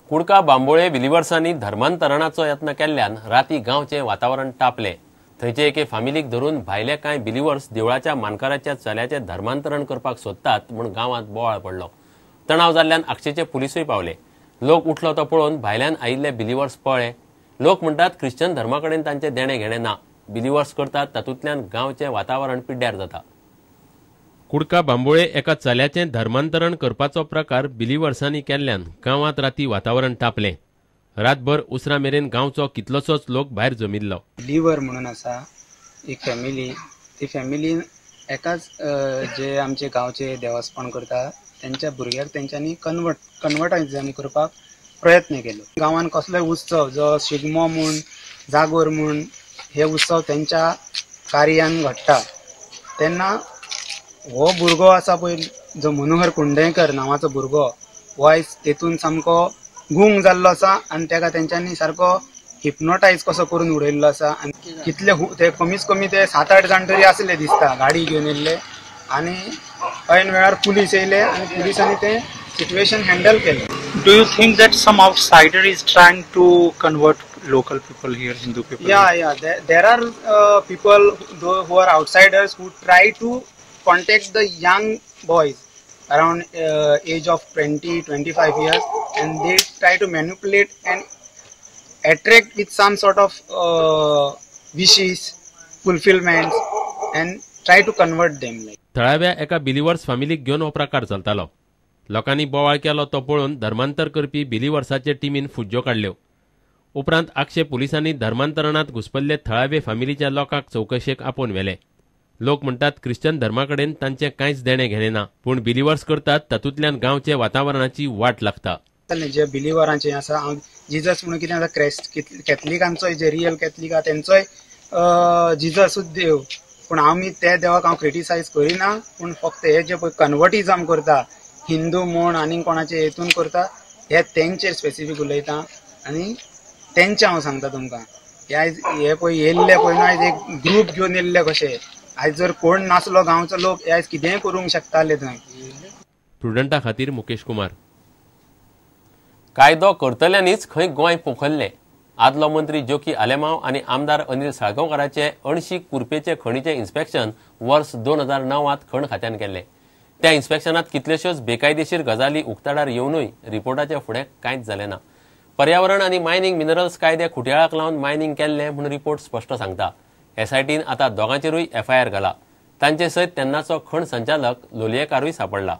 कुडका बांबोळे बिलिवर्सांनी धर्मांतरणाचो यत्न केल्ल्यान राती गांवचे वातावरण तापले। थंयचे एके फामिलीक धरून भायले कांय बिलिवर्स देवळाच्या मानकाराच्या चल्याचे धर्मांतरण करपाक सोदतात म्हूण गांवांत बोवाळ पडलो। तणाव जाल्ल्यान आक्षेचे पुलिसूय पावले। लोक उठलो तो पळोवन भायल्यान आयिल्ले बिलिवर्स पळ्ळे। लोक म्हणटात ख्रिश्चन धर्माकडेन तांचे देणे घेणे ना। बिलिवर्स करतात तातूंतल्यान गांवचे वातावरण पिड्ड्यार जाता। कुडका बांबोळे एका चल्याचें धर्मांतरण करपाचो प्रकार बिलिवर्सांनी केल्ल्यान गांवांत राती वातावरण तापलें। रातभर उसरा मेरेन गांवचो कितलोसोच लोक भायर जमिल्लो। बिलिवर म्हणून आसा एक फॅमिली, ती फॅमिलीन एकाच जे आमचे गांवचे देवास्पण करता त्यांच्या भुरग्याक तेंच्यांनी कन्वर्टायझन करपाक प्रयत्न केलो। गांवान कसलोय उत्सव जो शिगमो म्हूण जागोर म्हूण हे उत्सव तेंच्या कार्यान घडटा तेन्ना हो भुरगो आसा पळय जो मनोहर कुंडेकर नांवाचो भुरगो हो आयज तेतून सामको गूंग जाल्लो आसा आनी तेका तेंच्यांनी सारको हिप्नोटायज कसो करून उडयल्लो आसा। आनी कितले ते कमीच कमी ते 7-8 जाण तरी आसले दिसता गाडी घेवन येयल्ले आनी ऐन वेळार पुलीस येयले आनी पुलिसांनी ते सिच्युएशन हँडल केलें। Do you think that some outsider is trying to convert local people here, Hindu people? Yeah. There are people who are outsiders who try to contact the young boys around age of 20-25 years, and they try to manipulate and attract with some sort of wishes, fulfillments, and try to convert them. थळाव्या एका believers फामिलीक घेवन हो प्रकार चलतालो। लोकांनी बोवाळ केलो तो पळोवन धर्मांतर करपी बिलिवर्साचे टिमीन फुज्ज्यो काडल्यो। उपरांत आक्षे पुलिसांनी धर्मांतरणात घुसपल्ले थळावे फामिलीच्या लोकांक चौकशेक आपोवन व्हेले। लोक म्हणटात ख्रिश्चन धर्माकडेन तांचे कांयच देणे घेणे ना, पूण बिलिवर्स करतात तातूंतल्यान गांवचे वातावरणाची वाट लागता। जे बिलिवरांचे आसा जिजस म्हणून कितें आसा कॅथलिकांचो जे रियल कॅथलिक आहा तेंचोय जिजसूच देव, पूण आमी त्या देवाक हांव क्रिटिसायज करिना, पूण फक्त हे जे पळय कन्वर्टिझम करता हिंदू म्हूण आनी कोणाचे हेतून करता हे तेंचेर स्पेसिफीक उलयता आनी तेंचे हांव सांगता तुमकां हे पळय येयल्ले पळय आयज एक ग्रूप घेवन येयल्ले कशे। आयज जर कोण नासलो गांवचो लोक आयज कितेंय करूंक शकताले थंय। प्रुडंटा खातीर मुकेश कुमार। कायदो करतल्यांनीच खंय गोंय पोखल्ले। आदलो मंत्री जोकी आलेमांव आनी आमदार अनिल साळगांवकाराचे अणशी कुरपेचे खणीचे इन्स्पेक्शन वर्स 2009 खण खात्यान केल्ले। त्या इन्स्पेक्शनात कितल्योश्योच बेकायदेशीर गजाली उक्ताडार येवनूय रिपोर्टाचे फुडें कांयच जालें ना। पर्यावरण आनी मायनिंग मिनरल्स कायदे खुट्याळाक लावन मायनिंग केल्लें म्हूण रिपोर्ट स्पश्ट सांगता। एसआयटीन आतां दोगांचेरूय FIR घाला। तांचे सयत तेन्नाचो खण संचालक लोलयेकारूय सांपडला।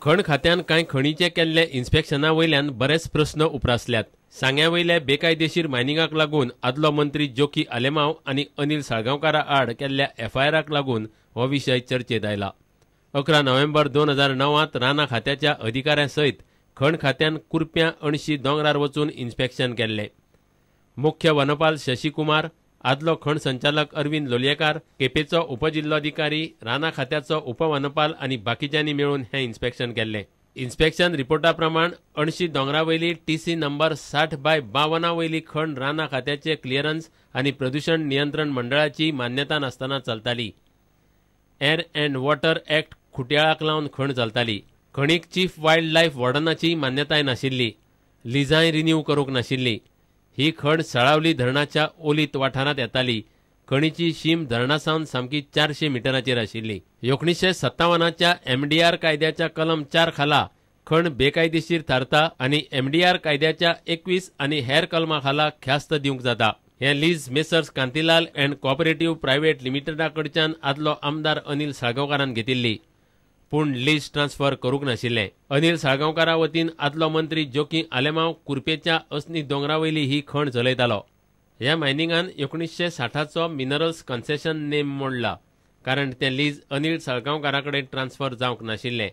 खण खात्यान कांय खणीचे केल्ले इन्स्पेक्शना वयल्यान बरेच प्रस्न उप्रासल्यात। सांग्या वयले बेकायदेशीर मायनिंगाक लागून आदलो मंत्री जोकी आलेमांव आनी अनिल साळगांवकारा आड केल्ल्या FIRाक लागून हो विशय चर्चेत आयला। 11 नोव्हेंबर 2009 राना खात्याच्या अधिकाऱ्यां सयत खण खात्यान कुरप्यां अणशी दोंगरार वचून इन्स्पेक्शन केल्ले। मुख्य वनपाल शशिकुमार, आदलो खण संचालक अरविंद लोलयेकार, केपेचो उपजिल्लोधिकारी, राना खात्याचो उपवनपाल आनी बाकीच्यांनी मेळून हे इन्स्पेक्शन केल्ले। इन्स्पेक्शन रिपोर्टा प्रमाण अणशी दोंगरा वयली TC नंबर 60/52 वयली खण राना खात्याचे क्लियरन्स आनी प्रदूषण नियंत्रण मंडळाची मान्यता नासतना चलताली। एअर अँड वॉटर ऍक्ट खुट्याळाक लावन खण चलताली। खणीक चीफ वायल्ड लायफ वॉर्डनाची मान्यताय नाशिल्ली। लिजांय रिन्यू करूंक नाशिल्ली। ही खण सळावली धरणाच्या ओलीत वाठारांत येताली। खणीची शीम धरणासावन सामकी 400 मिटराचेर आशिल्ली। 1957च्या MDR कायद्याच्या कलम 4 खाला खण बेकायदेशीर थारता आनी MDR कायद्याच्या 21 आनी हेर कलमा खाला ख्यास्त दिवंक जाता। हे lease messrs Kantilal and cooperative private लिमिटेडा कडच्यान आदलो आमदार अनिल साळगांवकारान घेतिल्ली, पूण लीज ट्रान्स्फर करूंक नाशिल्ले। अनिल साळगांवकारा वतीन आदलो मंत्री जोकी आलेमांव कुरपेच्या असनी दोंगरावयली ही खण चलयतालो। ह्या मायनिंगान 1960चो मिनरल्स कन्सेशन नेम मोडला, कारण ते लीज अनिल साळगांवकाराकडे ट्रान्स्फर जावंक नाशिल्ले।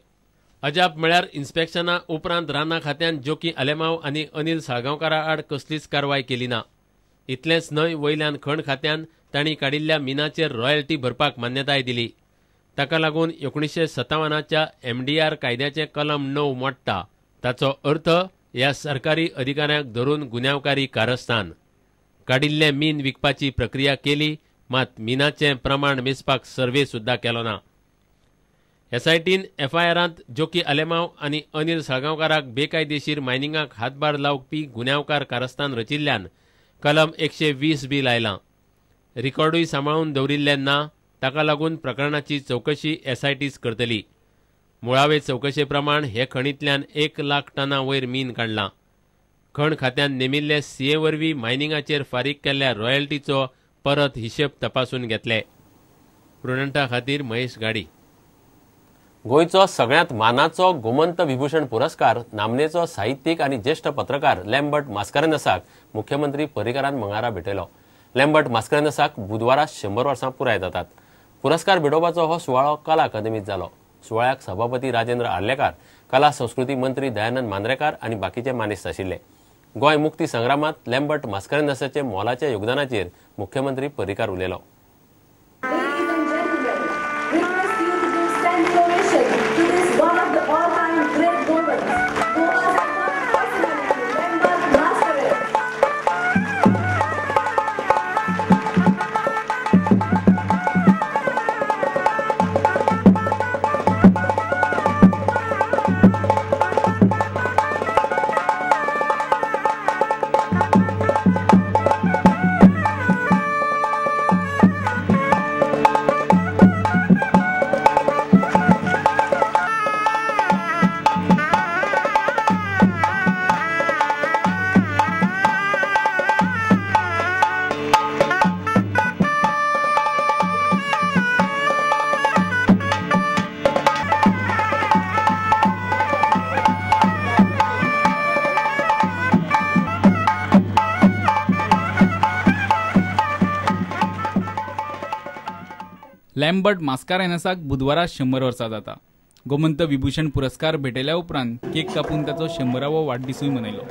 अजाप म्हळ्यार इन्स्पेक्शना उपरांत राना खात्यान जोकी आलेमांव आनी अनिल साळगांवकारा आड कसलीच कारवाय केली ना। इतलेंच न्हय, वयल्यान खण खात्यान तांणी काडिल्ल्या मिनाचेर रॉयल्टी भरपाक मान्यताय दिली। ताका लागून 1957च्या MDR कायद्याचे कलम 9 मोडटा। ताचो अर्थ ह्या सरकारी अधिकाऱ्यांक धरून गुन्यांवकारी कारस्थान। काडिल्ले मीन विकपाची प्रक्रिया केली, मात मिनाचें प्रमाण मेजपाक सर्वे सुद्धा केलो ना। एसआयटीन एफआयआरांत जोकी आलेमांव आनी अनिल साळगांवकाराक बेकायदेशीर मायनिंगाक हातभार लावपी गुन्यांवकार कारस्थान रचिल्ल्यान कलम 120 बी लायलां. रिकॉर्डूय सांबाळून दवरिल्ले ना, ताका लागून प्रकरणाची चवकशी एसआयटीच करतली. मुळावे चवकशे प्रमाण हे खणींतल्यान 1 लाख टनां वयर मीन काडलां. खण खात्यान नेमिल्ले सीए वरवीं मायनिंगाचेर फारीक केल्ल्या रॉयल्टीचो परत हिशेब तपासून घेतले. प्रुडंटा खातीर महेश गाडी. गोंयचो सगळ्यांत मानाचो गोमंत विभूषण पुरस्कार नामनेचो साहित्यीक आनी ज्येष्ठ पत्रकार लॅम्बर्ट मास्कारेन्हसाक मुख्यमंत्री पर्रीकारान मंगळारा भेटयलो. लॅम्बर्ट मास्कारेन्हसाक बुधवारा 100 वर्सां पुराय जातात. पुरस्कार भेटोवपाचो हो सुवाळो कला अकादमीत जालो. सुवाळ्याक सभापती राजेंद्र आर्लेकार, कला संस्कृती मंत्री दयानंद मांद्रेकार आनी बाकीचे मानेस्त आशिल्ले. गोंय मुक्ती संग्रामात लॅम्बर्ट मास्कारेन्हसाचे मोलाच्या योगदानाचेर मुख्यमंत्री पर्रीकार उलयलो. लॅम्बर्ट मास्कारेन्हसाक बुधवारा 100 वर्सां जाता. गोमंत विभूषण पुरस्कार भेटयल्या उपरांत केक कापून ताचो 100वो वाडदिसूय मनयलो.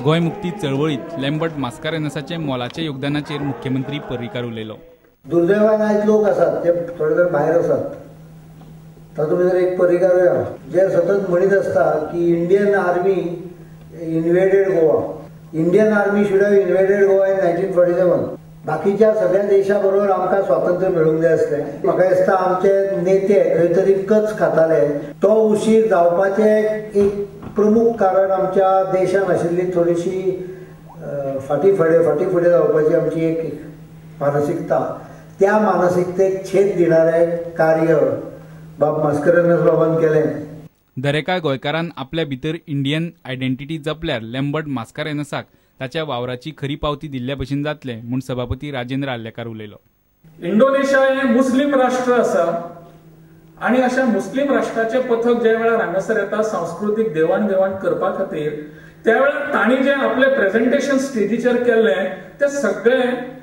गोंय मुक्ती चळवळीत लॅम्बर्ट मास्कारेन्हसाचे मोलाच्या योगदानाचेर मुख्यमंत्री पर्रीकार उलयलो. दुर्दैवान आयज लोक आसात ते थोडे तर भायर आसात. तातूंत भितर एक पर्रीकारूय आहा जे सतत म्हणीत आसता की Indian army invaded Goa. Indian army should have invaded Goa in 1947. बाकीच्या सगळ्या देशाबरोबर आमकां स्वातंत्र्य मेळूंक जाय आसलें. म्हाका दिसता आमचे नेते खंय तरी कच खाताले. तो उशीर जावपाचे एक प्रमुख कारण आमच्या देशान आशिल्ली थोडीशी फाटीफुडें जावपाची आमची एक मानसिकता. त्या मानसिकतेक छेद दिणारे कार्य बाब मास्कारेन्हस बाबान केलें. दरेका गोंयकारान आपल्या भितर इंडियन आयडेंटिटी जपल्यार लॅम्बर्ट मास्कारेन्हसाक ताच्या वावराची खरी पावती दिल्ल्या भशेन जातले म्हूण सभापती राजेंद्र आर्लेकार उलयलो. इंडोनेशिया हे मुस्लिम राष्ट्र आसा आनी अशा मुस्लिम राष्ट्राचे पथक ज्या वेळार हांगासर येता सांस्कृतीक देवाण-घेवाण करपा खातीर, त्या वेळार तांणी जे आपले प्रेझेंटेशन स्टेजीचेर केल्लें ते सगळे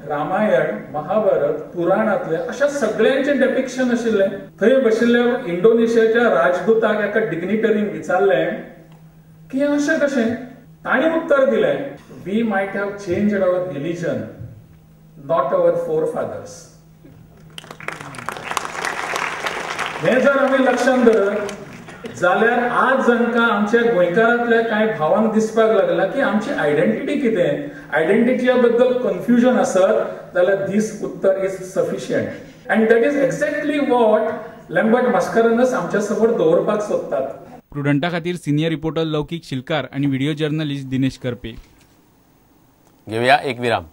रामायण, महाभारत, पुराणांतले अशा सगळ्यांचे डेपिक्शन आशिल्लें. थंय बशिल्ल्या इंडोनेशियाच्या राजदूताक एका डिग्निटरीन विचारलें की अशें कशें. तांणी उत्तर दिलें, we might have changed our religion, not our forefathers. हे जर आमी लक्षांत धरत जाल्यार आज जांकां आमच्या गोंयकारांतल्या कांय भावांक दिसपाक लागला की आमची आयडेंटिटी कितें, आयडेंटिटीया बद्दल कन्फ्युजन आसत जाल्यार दीस उत्तर is sufficient. And that is exactly what Lambert Mascarenhas आमच्या समोर दवरपाक सोदतात. प्रुडंटा खातीर सिनियर रिपोर्टर लौकीक शिलकार आनी व्हिडिओ जर्नलिस्ट दिनेश करपे. घेवया एक विराम.